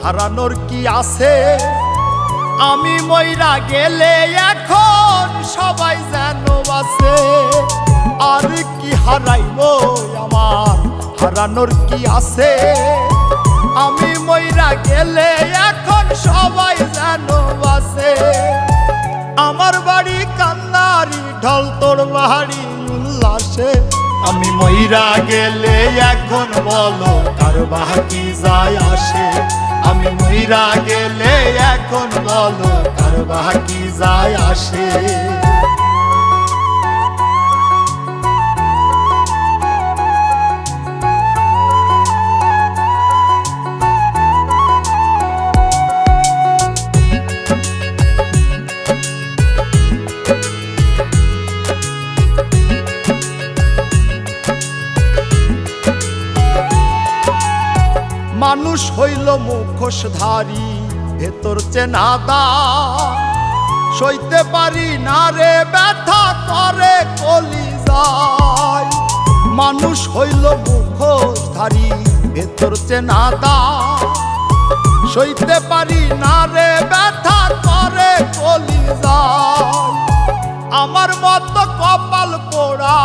হারানোর কি আছে? আমি মইরা গেলে এখন সবাই যেন বাঁচে। আর কি হারাইবো আমার, হারানোর কি আছে? আমি মইরা গেলে এখন সবাই যেন বাঁচে। আমার বাড়ি কান্নারি ঢল, তোর বাড়ি উল্লাসে। আমি মইরা গেলে এখন বলো কার বাকি যায় আসে? আমি মইরা গেলে এখন বলো কার বাকি যায় আসে? মানুষ হইল মুখোশধারী, ভেতর চেনাদা। সইতে পারি না রে ব্যথা করে কলিজায়। মানুষ হইল মুখোশধারী, ভেতর চেনাদা। সইতে পারি না রে ব্যথা করে কলিজায়। আমার মতো কপাল পোড়া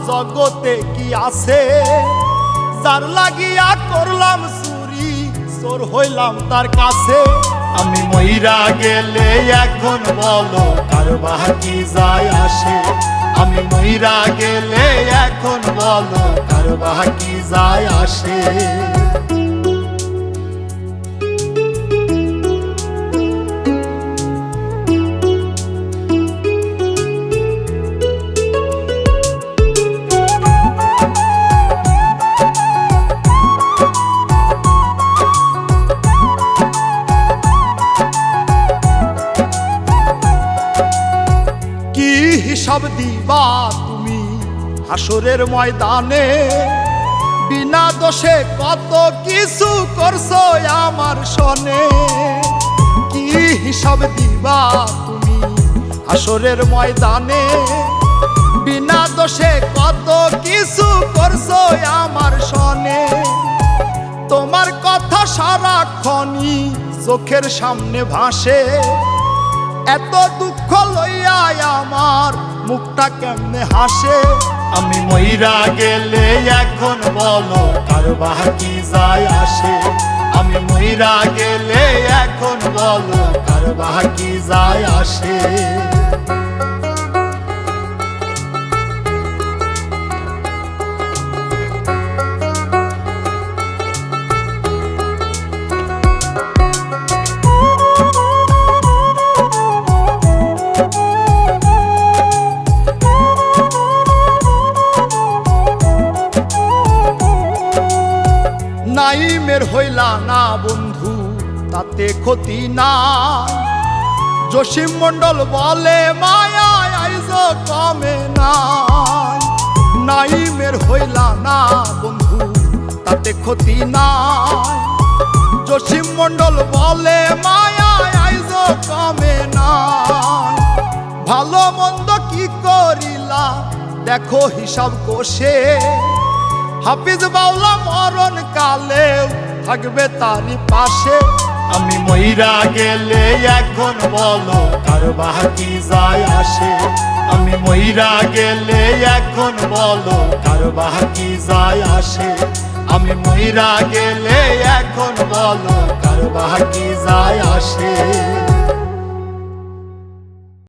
জগতে কি আছে? যার লাগিয়া করলাম চুরি, চোর হইলাম তার কাছে। আমি মইরা গেলে এখন বলো কার বাকি যায় আসে? আমি মইরা গেলে এখন বলো কার বাকি যায় আসে? হিসাব দিবা তুমি হাসরের ময়দানে? বিনা দোষে কত কিছু করছো আমার সনে। কি হিসাব দিবা তুমি হাসরের ময়দানে? বিনা দোষে কত কিছু করছো আমার সনে। তোমার কথা সারাক্ষণই চোখের সামনে ভাসে। এত দুঃখ লইয়া আমার মুখটা কেমনে হাসে? আমি মইরা গেলে এখন বলো কার বাকি যায় আসে? আমি মইরা গেলে এখন বলো কার বাকি যায় আসে? নাইমের হইলা না বন্ধু তাতে ক্ষতি না। জসিম মন্ডল বলে মায়া আইজ কমে না। নাইমের হইলা না বন্ধু তাতে ক্ষতি না। জসিম মন্ডল বলে মায়া আইজ কমে না। ভালো মন্দ কি করিলা দেখো হিসাব কষে। হাফিজ বাউলা মরণ কালে থাকবে তারই পাশে। আমি মইরা গেলে এখন বলো কার বাকি যায় আসে? আমি মইরা গেলে এখন বলো কার বাকি যায় আসে? আমি মইরা গেলে এখন বলো কার বাকি যায় আসে?